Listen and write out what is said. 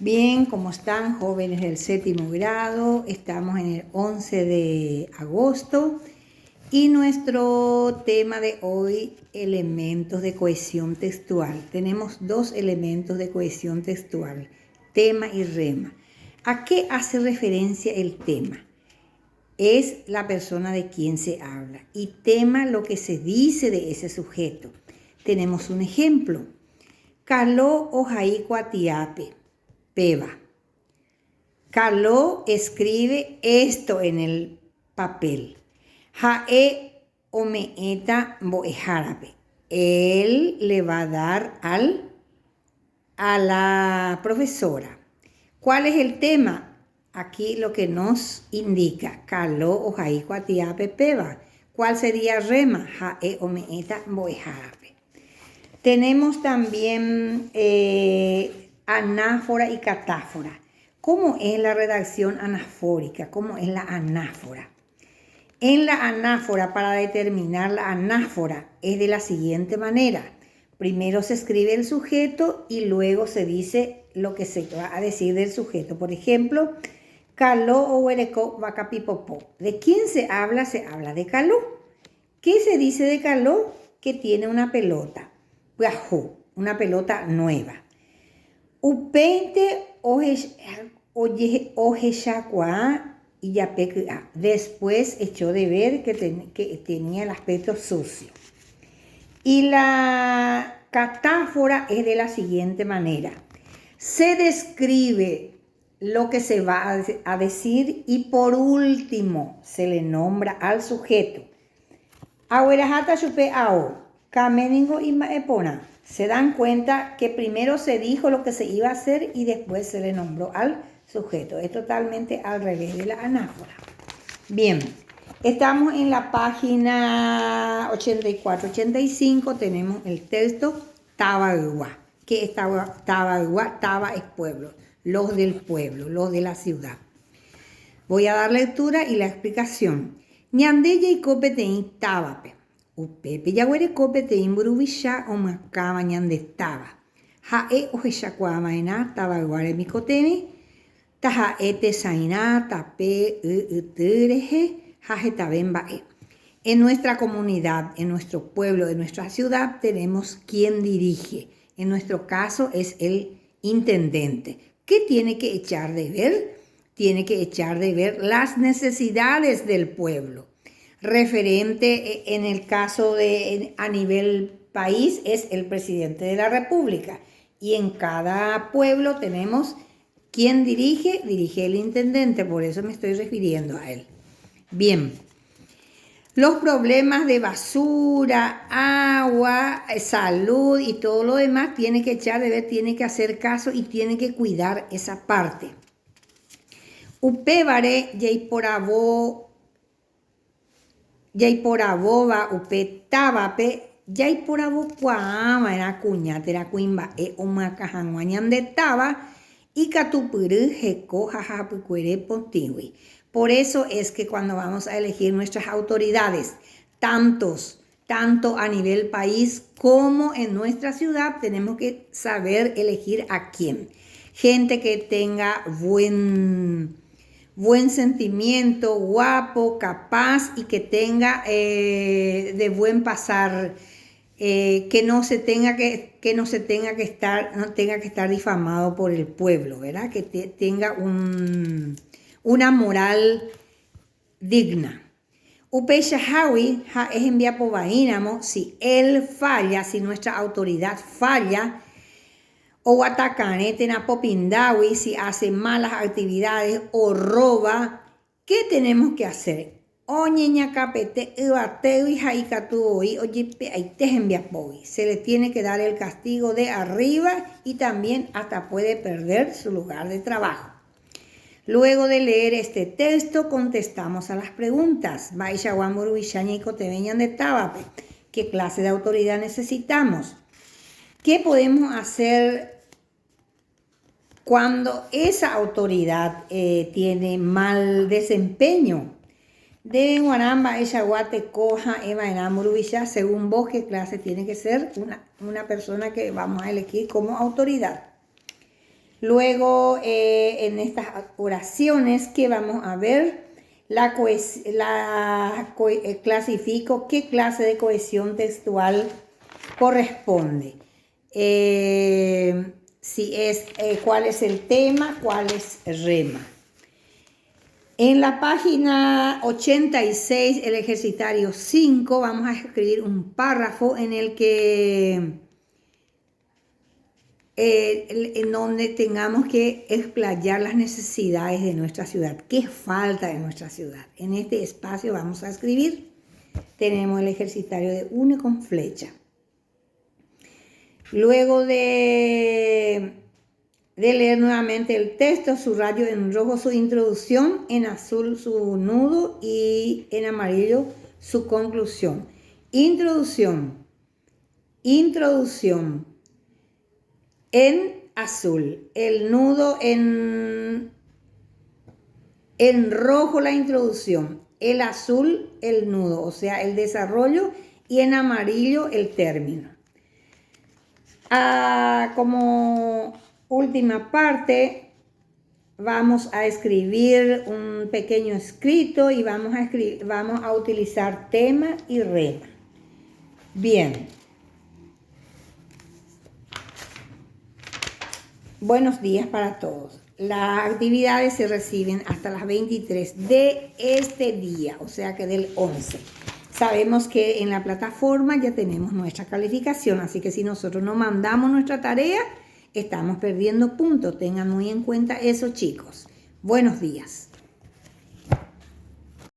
Bien, ¿cómo están jóvenes del séptimo grado? Estamos en el 11 de agosto y nuestro tema de hoy, elementos de cohesión textual. Tenemos dos elementos de cohesión textual, tema y rema. ¿A qué hace referencia el tema? Es la persona de quien se habla y tema lo que se dice de ese sujeto. Tenemos un ejemplo. Caló ojaí cuatiape. Peba. Caló escribe esto en el papel. Jae omeeta boejarape. Él le va a dar a la profesora. ¿Cuál es el tema? Aquí lo que nos indica. Caló ojaí cuatiape peba. ¿Cuál sería rema? Jae omeeta boejarape. Tenemos también anáfora y catáfora. ¿Cómo es la redacción anafórica? ¿Cómo es la anáfora? En la anáfora, para determinar la anáfora, es de la siguiente manera. Primero se escribe el sujeto y luego se dice lo que se va a decir del sujeto. Por ejemplo, caló o huereco vacapipopó. ¿De quién se habla? Se habla de caló. ¿Qué se dice de caló? Que tiene una pelota. Una pelota nueva. Upeinte ojeshakua y yapekua. Después echó de ver que tenía el aspecto sucio. Y la catáfora es de la siguiente manera. Se describe lo que se va a decir y por último se le nombra al sujeto. Ahuerajata chupe ao. Kameningo y maepona. Se dan cuenta que primero se dijo lo que se iba a hacer y después se le nombró al sujeto. Es totalmente al revés de la anáfora. Bien, estamos en la página 84-85. Tenemos el texto Tabaguá. ¿Qué es Tabaguá? Taba es pueblo, los del pueblo, los de la ciudad. Voy a dar lectura y la explicación. Ñandella y copeteín tabape. Upepe yaguere copeteín burubisha o macaba ñandestaba. Jae ojeshacuamaena tabaguare micotene. Tajae tesaina tape utureje jajetabembae. En nuestra comunidad, en nuestro pueblo, en nuestra ciudad, tenemos quien dirige. En nuestro caso es el intendente. ¿Qué tiene que echar de ver? Tiene que echar de ver las necesidades del pueblo. Referente en el caso de a nivel país es el presidente de la República y en cada pueblo tenemos quien dirige el intendente, por eso me estoy refiriendo a él. Bien, los problemas de basura, agua, salud y todo lo demás tiene que echar de ver, tiene que hacer caso y tiene que cuidar esa parte. Upebare yaiporaboba upetabape yaiporabo kuaama era kuñatera kuimba'e omakahag̃ua ñandetava y katupyry heko hahapykuere potĩgui. Por eso es que cuando vamos a elegir nuestras autoridades, tanto a nivel país como en nuestra ciudad, tenemos que saber elegir a quién. Gente que tenga buen sentimiento, guapo, capaz y que tenga de buen pasar, que no tenga que estar difamado por el pueblo, ¿verdad? Que tenga una moral digna. Upeshahawi es enviapo vaínamo, si él falla, si nuestra autoridad falla, o atacane tenapopindawi, si hace malas actividades o roba, ¿qué tenemos que hacer? Se le tiene que dar el castigo de arriba y también hasta puede perder su lugar de trabajo. Luego de leer este texto, contestamos a las preguntas. ¿Qué clase de autoridad necesitamos? ¿Qué podemos hacer cuando esa autoridad tiene mal desempeño? De Guaramba, Eshaguate, Coja, Eva, Enamurubisha, según vos, ¿qué clase tiene que ser una persona que vamos a elegir como autoridad? Luego, en estas oraciones que vamos a ver, clasifico qué clase de cohesión textual corresponde. Cuál es el tema, cuál es rema. En la página 86, el ejercitario 5, vamos a escribir un párrafo en el que en donde tengamos que explayar las necesidades de nuestra ciudad. ¿Qué falta de nuestra ciudad? En este espacio vamos a escribir. Tenemos el ejercitario de une con flecha. Luego de leer nuevamente el texto, subrayo en rojo su introducción, en azul su nudo y en amarillo su conclusión. Introducción. En azul, el nudo en rojo la introducción, el azul el nudo, o sea, el desarrollo, y en amarillo el término. Como última parte, vamos a escribir un pequeño escrito y vamos a utilizar tema y rema. Bien. Buenos días para todos. Las actividades se reciben hasta las 23 de este día, o sea que del 11. Sabemos que en la plataforma ya tenemos nuestra calificación, así que si nosotros no mandamos nuestra tarea, estamos perdiendo puntos. Tengan muy en cuenta eso, chicos. Buenos días.